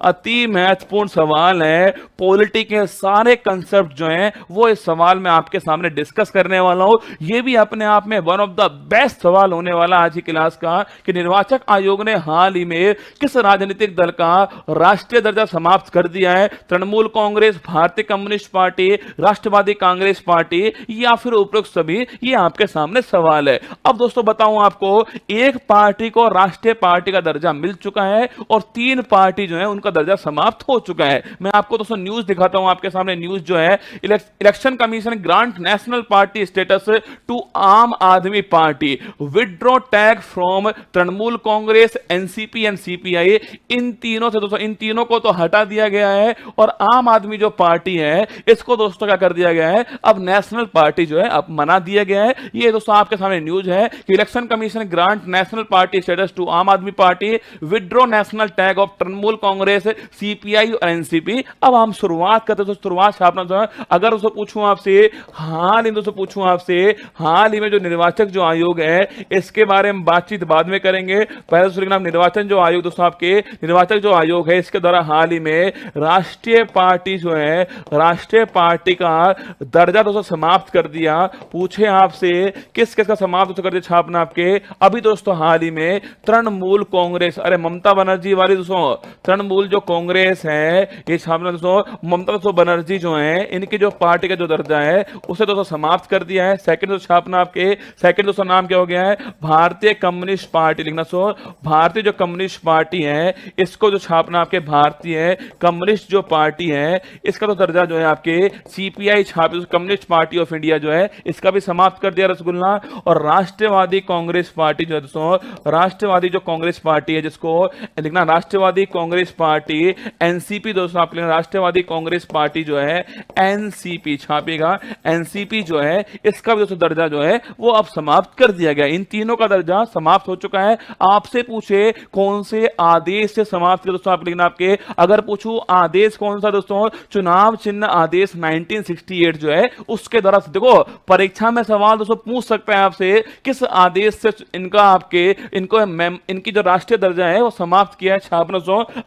अति महत्वपूर्ण सवाल है। पॉलिटी के सारे कंसेप्ट जो हैं वो इस सवाल में आपके सामने डिस्कस करने वाला हूं। ये भी अपने आप में वन ऑफ द बेस्ट सवाल होने वाला आज की क्लास का कि निर्वाचन आयोग ने हाल ही में किस राजनीतिक दल का राष्ट्रीय दर्जा समाप्त कर दिया है। तृणमूल कांग्रेस, भारतीय कम्युनिस्ट पार्टी, राष्ट्रवादी कांग्रेस पार्टी या फिर उपरोक्त सभी, ये आपके सामने सवाल है। अब दोस्तों बताऊं आपको, एक पार्टी को राष्ट्रीय पार्टी का दर्जा मिल चुका है और 3 पार्टी जो है उनका दर्जा समाप्त हो चुका है। मैं आपको दोस्तों न्यूज दिखाता हूं आपके सामने। न्यूज जो है, election commission grant national party status to Aam Aadmi party, withdraw tag from Trinamool Congress, NCP and CPI. इन तीनों से दोस्तों, इन तीनों को तो हटा दिया गया है और आम आदमी जो पार्टी है इसको दोस्तों क्या कर दिया गया है, अब नेशनल पार्टी जो है अब मना दिया गया है। ये दोस्तों आपके सामने न्यूज है कि election commission grant national party status to Aam Aadmi party, withdraw national tag of Trinamool Congress, CPI और एनसीपी। अब हम शुरुआत करते हैं। शुरुआत छापना जो है, अगर दोस्तों पूछूं आपसे, हाल ही दोस्तों पूछूं आपसे, हाल ही में जो निर्वाचक जो आयोग है इसके बारे में बातचीत बाद में करेंगे। पहले दोस्तों नाम निर्वाचन जो आयोग, दोस्तों आपके निर्वाचक जो आयोग है इसके द्वारा हाल ही में राष्ट्रीय पार्टी जो है, राष्ट्रीय पार्टी का दर्जा दोस्तों समाप्त कर दिया। पूछे आपसे किस किस का समाप्त कर दिया छापना आपके, अभी दोस्तों हाल ही में तृणमूल कांग्रेस, अरे ममता बनर्जी वाली दोस्तों, तृणमूल जो कांग्रेस है ये छापना दोस्तों, ममता दोस्तों बनर्जी जो है इनकी जो पार्टी का जो दर्जा है उसे दोस्तों समाप्त कर दिया है। सेकंड दोस्तों छापना आपके, सेकंड दोस्तों नाम क्या हो गया है, भारतीय कम्युनिस्ट पार्टी लिखना। सो भारतीय जो कम्युनिस्ट पार्टी है इसको जो छापना आपके, भारतीय कम्युनिस्ट जो पार्टी है इसका तो दर्जा जो है आपके सीपीआई छापे, कम्युनिस्ट पार्टी ऑफ इंडिया जो है इसका भी समाप्त कर दिया रसगुल्ला। और राष्ट्रवादी कांग्रेस पार्टी जो है दोस्तों, राष्ट्रवादी जो कांग्रेस पार्टी है जिसको लिखना राष्ट्रवादी कांग्रेस पार्टी एनसीपी, दोस्तों आप लिखना राष्ट्रवादी कांग्रेस पार्टी जो है एनसीपी छापेगा, एनसीपी जो है इसका भी दोस्तों दर्जा जो है वो अब समाप्त कर दिया गया। इन तीनों का दर्जा समाप्त हो चुका है। आपसे पूछे कौन से आदेश से समाप्त किया, दोस्तों आप लिखना आपके, अगर पूछूं आदेश कौन सा दोस्तों, चुनाव चिन्ह आदेश 1968 जो है उसके द्वारा। देखो परीक्षा में सवाल दोस्तों पूछ सकता है आपसे किस आदेश से इनका आपके इनको इनकी जो राष्ट्रीय दर्जा है वो समाप्त किया है छापना।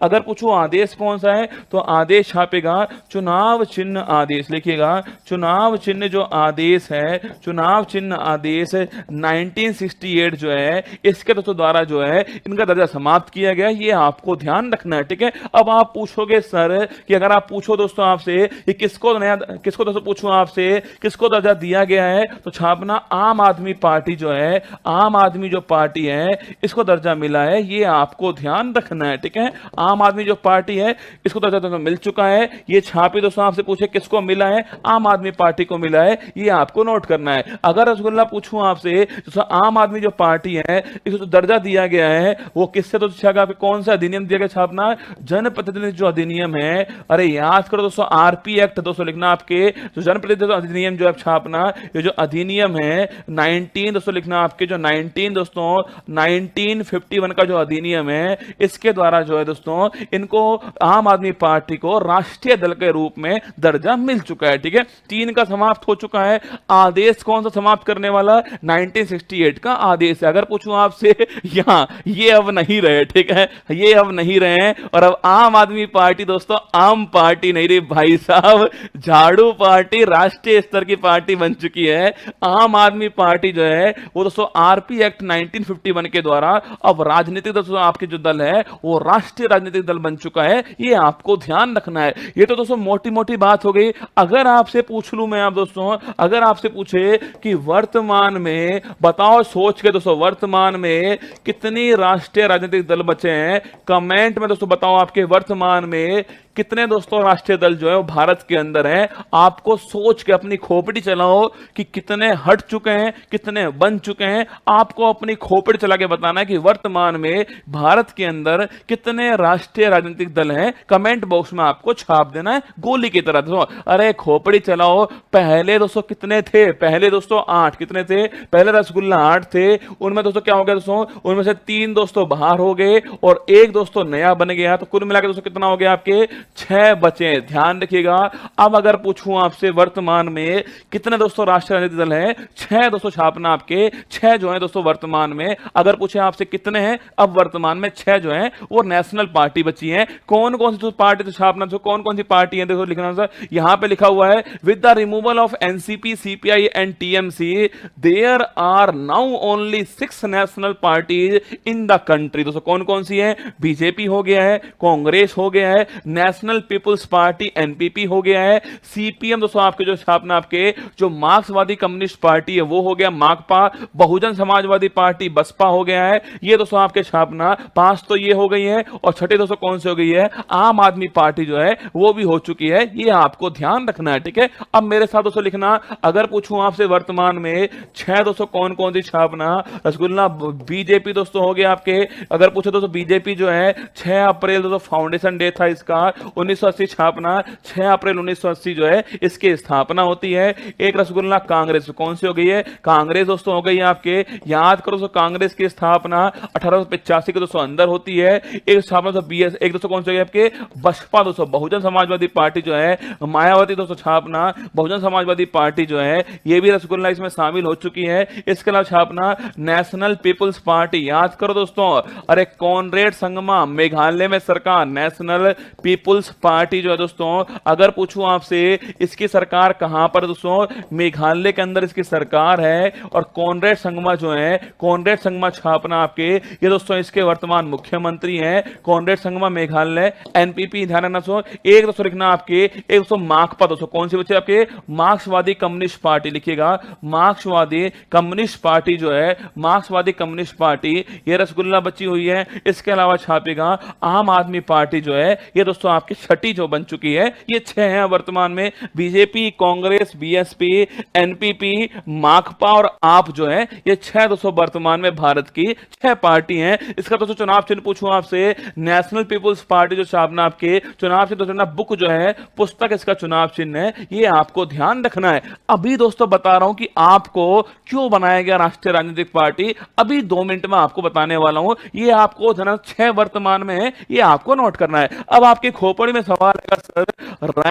अगर पूछूं आदेश कौन सा है तो आदेश छापेगा चुनाव चिन्ह आदेश, लिखिएगा चुनाव चिन्ह जो आदेश है, चुनाव चिन्ह आदेश 1968 जो है इसके दोस्तों द्वारा जो है इनका दर्जा समाप्त किया गया। ये आपको ध्यान रखना है, ठीक है। अब आप पूछोगे सर कि अगर आप पूछो दोस्तों आपसे कि किसको नया, किसको दोस्तों पूछूं आपसे किसको दर्जा दिया गया है, तो छापना आम आदमी पार्टी जो है, आम आदमी जो पार्टी है इसको दर्जा मिला है। ये आपको ध्यान रखना है, ठीक है। आम आदमी जो पार्टी है इसको दर्जा दोस्तों मिल चुका है। ये छापी दोस्तों आपसे पूछे किसको मिला है, आम आदमी पार्टी को मिला है, ये आपको नोट करना है। अगर रसगुल्ला पूछूं आपसे तो आम आदमी जो पार्टी है इसको जो दर्जा दिया गया है वो किससे तो कौन सा अधिनियम दिया गया छापना, जनप्रतिनिधि जो अधिनियम है, अरे याद करो दोस्तों आरपी एक्ट दोस्तों लिखना आपके, जो जनप्रतिनिधि अधिनियम जो है छापना, ये जो अधिनियम है 19 दोस्तों लिखना आपके, जो 19 दोस्तों 1951 का जो अधिनियम है इसके द्वारा जो है दोस्तों इनको आम आदमी पार्टी को राष्ट्रीय दल के रूप में दर्जा मिल चुका है, ठीक है। 3 का समाप्त हो चुका है। आदेश कौन सा समाप्त करने वाला, 1968 का आदेश है। अगर पूछूं आपसे यहां, ये अब नहीं रहे, ठीक है, ये अब नहीं रहे हैं और अब आम आदमी पार्टी दोस्तों आम पार्टी नहीं रही भाई साहब, झाड़ू पार्टी राष्ट्रीय स्तर की पार्टी बन चुकी है। आम आदमी पार्टी जो है वो दोस्तों आरपी एक्ट 1951 के द्वारा अब राजनीतिक दोस्तों आपके जो दल है वो राष्ट्रीय राजनीतिक दल बन चुका है। ये आपको ध्यान रखना है। ये तो दोस्तों मोटी मोटी बात हो गई। अगर आपसे पूछ लूं मैं, आप दोस्तों अगर आपसे पूछे कि वर्तमान में बताओ सोच के दोस्तों, वर्तमान में कितनी राष्ट्रीय राजनीतिक दल बचे हैं, कमेंट में दोस्तों बताओ आपके वर्तमान में कितने दोस्तों राष्ट्रीय दल जो है वो भारत के अंदर हैं। आपको सोच के अपनी खोपड़ी चलाओ कि कितने हट चुके हैं, कितने बन चुके हैं। आपको अपनी खोपड़ी चला के बताना है कि वर्तमान में भारत के अंदर कितने राष्ट्रीय राजनीतिक दल हैं। कमेंट बॉक्स में आपको छाप देना है गोली की तरह दोस्तों। अरे खोपड़ी चलाओ, पहले दोस्तों कितने थे, पहले दोस्तों 8, कितने थे पहले, रसगुल्ला 8 थे। उनमें दोस्तों क्या हो गया दोस्तों, उनमें से 3 दोस्तों बाहर हो गए और 1 दोस्तों नया बन गया। तो कुल मिलाकर दोस्तों कितना हो गया आपके छह बचे हैं, ध्यान रखिएगा। अब अगर पूछूं आपसे वर्तमान में कितने दोस्तों राष्ट्रीय राजनीतिक दल हैं, छह दोस्तों छापना आपके, छह जो है दोस्तों वर्तमान में। अगर पूछे आपसे कितने हैं, अब वर्तमान में छह जो है वो नेशनल पार्टी बची है। कौन कौन सी पार्टी तो छापना, तो कौन कौन सी पार्टी है देखो लिखना सर, यहां पे लिखा हुआ है with the removal of NCP CPI and TMC there are now only 6 national parties in the country. दोस्तों कौन कौन सी है, बीजेपी हो गया है, कांग्रेस हो गया है, नेशनल पीपुल्स पार्टी एनपीपी हो गया है, सीपीएम दोस्तों आपके जो छापना आपके जो मार्क्सवादी कम्युनिस्ट पार्टी है वो हो गया माकपा, बहुजन समाजवादी पार्टी बसपा हो गया है। ये दोस्तों आपके छापना पांच तो ये हो गई है, और छठे दोस्तों कौन सी हो गई है, आम आदमी पार्टी जो है वो भी हो चुकी है। ये आपको ध्यान रखना है, ठीक है। अब मेरे साथ दोस्तों लिखना, अगर पूछूं आपसे वर्तमान में छह दोस्तों कौन कौन सी छापना, रसगुल्ला बीजेपी दोस्तों हो गया आपके। अगर पूछे दोस्तों बीजेपी जो है 6 अप्रैल दोस्तों फाउंडेशन डे था इसका, 1980 छापना, 6 अप्रैल 1980 जो है इसकी स्थापना होती है। एक रसगुल्ला कांग्रेस कौन सी हो गई है, कांग्रेस दोस्तों हो गई है आपके, याद करो दोस्तों कांग्रेस की स्थापना 1885 के दोस्तों अंदर होती है। एक स्थापना दोस्तों बीएस, एक दोस्तों कौन सी हो गई आपके, बसपा दोस्तों बहुजन समाजवादी पार्टी जो है, मायावती दोस्तों छापना बहुजन समाजवादी पार्टी जो है ये भी रसगुल्ला इसमें शामिल हो चुकी है। इसके अलावा छापना नेशनल पीपुल्स पार्टी, याद करो दोस्तों, अरे कॉनरेड संगमा मेघालय में सरकार, नेशनल पीपुल्स पार्टी जो है दोस्तों, अगर पूछूं आपसे इसकी सरकार कहां पर दोस्तों, मेघालय के अंदर इसकी सरकार है। और कॉनरेड संगमा जो है, कॉनरेड संगमा छापना आपके, ये दोस्तों इसके वर्तमान मुख्यमंत्री हैं। कॉनरेड संगमा मेघालय, एनपीपी ध्यान रखना दोस्तों। एक दोस्तों लिखना आपके, एक दोस्तों माकपा दोस्तों कौन सी बच्चे आपके, मार्क्सवादी कम्युनिस्ट पार्टी लिखिएगा, मार्क्सवादी कम्युनिस्ट पार्टी जो है, मार्क्सवादी कम्युनिस्ट पार्टी ये रसगुल्ला बची हुई है। इसके अलावा छापेगा आम आदमी पार्टी जो है, ये दोस्तों आपकी छठी जो बन चुकी है। ये छह हैं वर्तमान में, बीजेपी, कांग्रेस, बीएसपी, एनपीपी, माकपा और आप जो है, ये छह दोस्तों वर्तमान में भारत की छह पार्टी हैं। इसका दोस्तों चुनाव चिन्ह पूछूं आपसे, नेशनल पीपुल्स पार्टी जो छापना आपके चुनाव चिन्ह दोस्तों बुक जो है, पुस्तक इसका चुनाव चिन्ह है, ये आपको ध्यान रखना है। अभी दोस्तों बता रहा हूं कि आपको क्यों बनाया गया राष्ट्रीय राजनीतिक पार्टी, अभी 2 मिनट में आपको बताने वाला हूं। ये आपको जना छह वर्तमान में है, ये आपको नोट करना है। अब आपके खोपड़ी में सवाल है सर,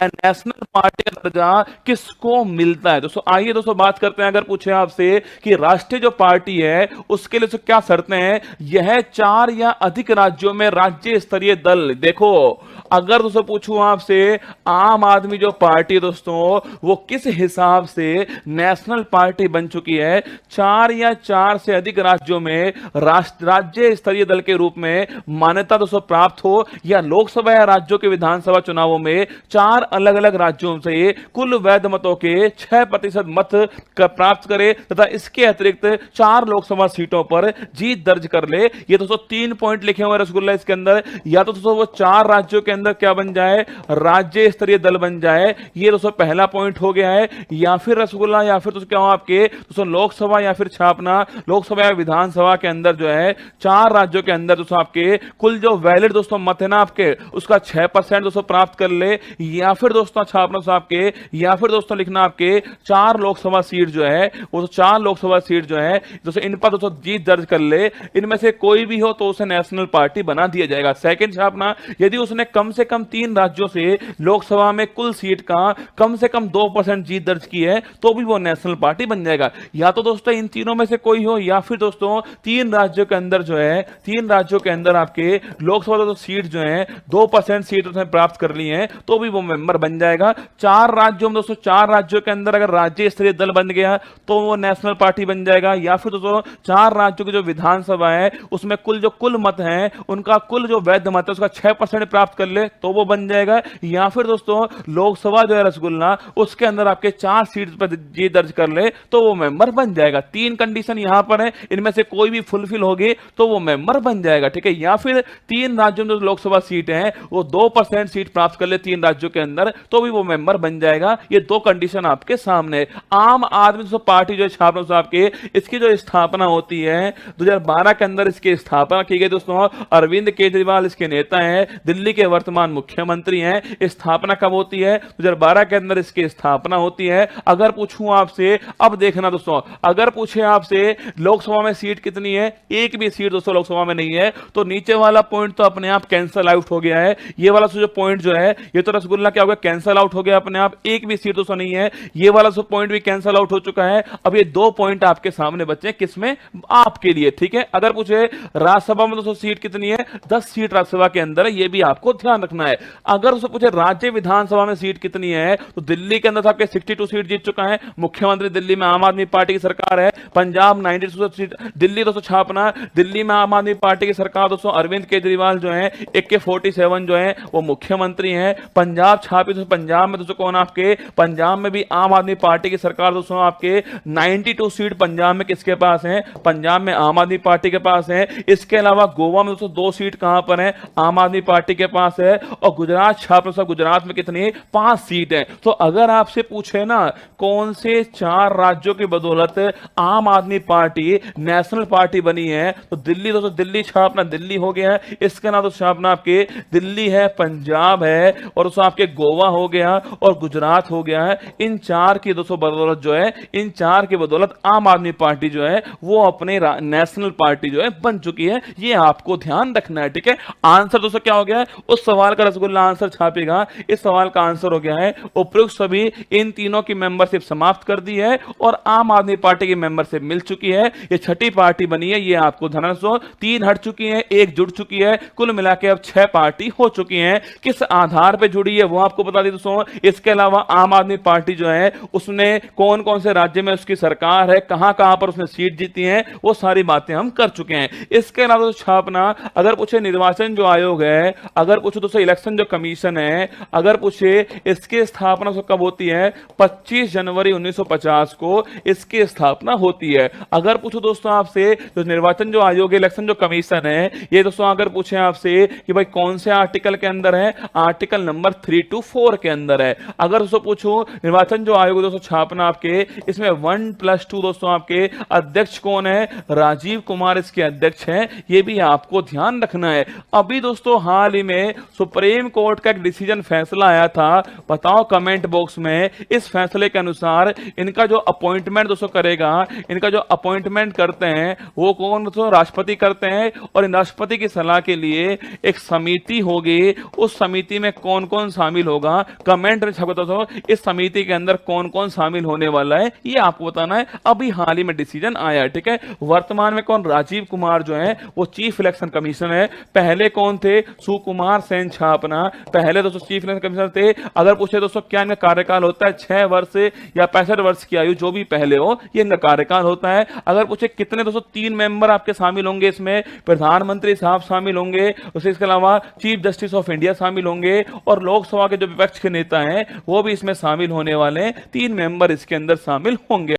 नेशनल पार्टी का दर्जा किसको मिलता है। दोस्तों आइए दोस्तों बात करते हैं, अगर पूछे आपसे कि राष्ट्रीय जो पार्टी है उसके लिए क्या शर्तें हैं, यह 4 या अधिक राज्यों में राज्य स्तरीय दल। देखो अगर दोस्तों पूछूं आपसे आम आदमी जो पार्टी दोस्तों वो किस हिसाब से नेशनल पार्टी बन चुकी है, 4 या 4 से अधिक राज्यों में राज्य स्तरीय दल के रूप में मान्यता दोस्तों प्राप्त हो, या लोकसभा या राज्यों के विधानसभा चुनावों में 4 अलग अलग राज्यों से कुल वैध मतों के 6% मत प्राप्त करे, तथा इसके अतिरिक्त 4 लोकसभा सीटों पर जीत दर्ज कर ले। ये दोस्तों 3 पॉइंट लिखे हुए रसगुल्ला इसके अंदर, या तो दोस्तों वो 4 राज्यों के अंदर क्या बन जाए, राज्य स्तरीय दल बन जाए, ये दोस्तों पहला पॉइंट हो गया है। या फिर रसगुल्ला, या फिर दोस्तों क्या हो आपके दोस्तों लोकसभा या फिर छापना लोकसभा या विधानसभा के अंदर जो है 4 राज्यों के अंदर दोस्तों आपके कुल जो वैलिड दोस्तों मत है ना आपके, उसका 6% दोस्तों प्राप्त कर ले। या फिर दोस्तों छापना आपके, या फिर दोस्तों लिखना आपके 4 लोकसभा सीट जो है, वो 4 लोकसभा सीट जो है दोस्तों इन पर दोस्तों जीत दर्ज कर ले। इनमें से कोई भी हो तो उसे नेशनल पार्टी बना दिया जाएगा। सेकंड छापना, यदि उसने कम से कम 3 राज्यों से लोकसभा में कुल सीट का कम से कम 2% जीत दर्ज की है तो भी वो नेशनल पार्टी बन जाएगा। या तो दोस्तों इन तीनों में से कोई हो, या फिर दोस्तों 3 राज्यों के अंदर जो है, 3 राज्यों के अंदर आपके लोकसभा दोस्तों सीट जो है 2% सीट उसने प्राप्त कर ली है तो भी वो मेंबर बन जाएगा। 4 राज्यों में दोस्तों 4 राज्यों के अंदर अगर राज्य स्तरीय दल बन गया तो वो नेशनल पार्टी बन जाएगा। या फिर दोस्तों 4 राज्यों की जो विधानसभा है उसमें कुल मत हैं, उनका कुल जो वैध मत है उसका 6% प्राप्त कर ले तो वो बन जाएगा। या फिर दोस्तों लोकसभा जो है रसगुल्ला उसके अंदर आपके 4 सीट पर जीत दर्ज कर ले तो वो मेंबर बन जाएगा। 3 कंडीशन यहां पर है, इनमें से कोई भी फुलफिल होगी तो वो मेंबर बन जाएगा, ठीक है। या फिर 3 राज्यों में जो लोकसभा सीट हैं वो 2% सीट प्राप्त कर ले 3 राज्यों के अंदर तो भी वो मेंबर बन जाएगा। ये 2 कंडीशन आपके सामने है। आम आदमी दोस्तों पार्टी जो छापना आपके, इसकी जो स्थापना होती है 2012 के अंदर इसकी स्थापना की गई दोस्तों। अरविंद केजरीवाल इसके नेता हैं, दिल्ली के वर्तमान मुख्यमंत्री हैं। स्थापना कब होती है, 2012 के अंदर इसकी स्थापना होती है। अगर पूछूं आपसे, अब देखना दोस्तों, अगर पूछे आपसे लोकसभा में सीट कितनी है, एक भी सीट दोस्तों लोकसभा में नहीं है तो नीचे वाला पॉइंट तो अपने आप कैंसिल आउट हो गया है। ये वाला वाला जो पॉइंट जो है ये तो रसगुल्ला क्या हो गया, कैंसल आउट हो गया अपने आप, एक भी सीट दोस्तों नहीं है। ये वाला जो पॉइंट भी कैंसल आउट हो चुका है। अब ये 2 पॉइंट आपके सामने बचे हैं, किसमें, आपके लिए, ठीक है। अगर पूछे राज्यसभा में दोस्तों सीट कितनी है, 10 सीट राज्यसभा के अंदर है, ये भी आपको ध्यान रखना है। अगर उससे पूछे राज्य विधानसभा में सीट कितनी है, तो दिल्ली के अंदर आपके 62 सीट जीत चुका है, मुख्यमंत्री दिल्ली में आम आदमी पार्टी की सरकार है। पंजाब 92 सीट, दिल्ली दोस्तों छापना, दिल्ली में आम आदमी पार्टी की सरकार दोस्तों, अरविंद केजरीवाल जो है AK-47 जो है वो मुख्यमंत्री हैं। पंजाब छापी तो पंजाब में दोस्तों कौन, आपके पंजाब में भी आम आदमी पार्टी की सरकार दोस्तों, आपके 92 सीट पंजाब में किसके पास है, पंजाब में आम आदमी पार्टी के पास है। इसके अलावा गोवा में दोस्तों 2 सीट कहां पर है, आम आदमी पार्टी के पास है। और गुजरात छाप दोस्तों, गुजरात में कितनी, 5 सीट है। तो अगर आपसे पूछे ना कौन से 4 राज्यों की बदौलत आम आदमी पार्टी नेशनल पार्टी बनी है, तो दिल्ली दोस्तों, दिल्ली छापना, दिल्ली हो गया है। इसके अलावा तो छापना आपके दिल्ली है, पंजाब है, और उसमें आपके गोवा हो गया और गुजरात हो गया है। इन 4 की दोस्तों बदौलत जो है, इन 4 की बदौलत आम आदमी पार्टी जो है वो अपने नेशनल पार्टी जो है बन चुकी है। ये आपको ध्यान रखना है, ठीक है। आंसर दोस्तों क्या हो गया है, उस सवाल का रसगुल्ला आंसर छापेगा। इस सवाल का आंसर हो गया है उपयुक्त सभी इन तीनों की मेंबरशिप समाप्त कर दी है और आम आदमी पार्टी की मेंबरशिप मिल चुकी है। ये छठी पार्टी बनी है, ये आपको ध्यान रखो। 3 हट चुकी है, 1 जुड़ चुकी है, कुल मिला के अब 6 पार्टी हो चुकी है। किस आधार पे जुड़ी है वो आपको बता दी दोस्तों। इसके अलावा आम आदमी पार्टी जो है उसने कौन कौन से राज्य में उसकी सरकार है, कहां कहां पर उसने सीट जीती है, वो सारी बातें हम कर चुके हैं। इसके अलावा छापना, अगर पूछे निर्वाचन जो आयोग है, अगर पूछे दोस्तों इलेक्शन जो कमीशन है, अगर पूछे इसकी स्थापना कब होती है, 25 जनवरी 1950 को इसकी स्थापना होती है। अगर पूछो दोस्तों आपसे तो निर्वाचन जो आयोग, इलेक्शन जो कमीशन है, ये दोस्तों अगर पूछे आपसे कि भाई कौन से आर्टिकल के अंदर है, आर्टिकल नंबर 324 के अंदर है। अगर दोस्तों पूछो निर्वाचन जो आयोग दोस्तों छापना आपके, इसमें 1+2 दोस्तों आपके अध्यक्ष कौन है, राजीव कुमार इसके अध्यक्ष हैं। ये भी आपको ध्यान रखना है। अभी दोस्तों हाल ही में सुप्रीम कोर्ट का एक डिसीजन फैसला आया था, बताओ कमेंट बॉक्स में। इस फैसले के अनुसार इनका जो अपॉइंटमेंट दोस्तों करेगा, इनका जो अपॉइंटमेंट करते हैं वो कौन दोस्तों, राष्ट्रपति करते हैं। और इन राष्ट्रपति की सलाह के लिए एक समिति होगी, उस समिति में कौन कौन शामिल होगा, कमेंट में छपता दोस्तों इस समिति के अंदर कौन कौन शामिल होने वाला है, ये आपको बताना है। अभी हाल ही में डिसीजन आया, ठीक है। वर्तमान में कौन, राजीव कुमार जो है वो चीफ इलेक्शन कमीशन है। पहले कौन थे, सुकुमार सेन छापना पहले दोस्तों चीफ इलेक्शन कमीशनर थे। अगर पूछे दोस्तों क्या इनका कार्यकाल होता है, 6 वर्ष या 65 वर्ष की आयु, जो भी पहले हो, ये इनका कार्यकाल होता है। अगर पूछे कितने दोस्तों, 3 मेंबर आपके शामिल होंगे इसमें, प्रधानमंत्री साहब शामिल होंगे, उसके अलावा चीफ जस्टिस ऑफ इंडिया शामिल होंगे और लोकसभा के जो विपक्ष के नेता हैं वो भी इसमें शामिल होने वाले हैं। 3 मेंबर इसके अंदर शामिल होंगे।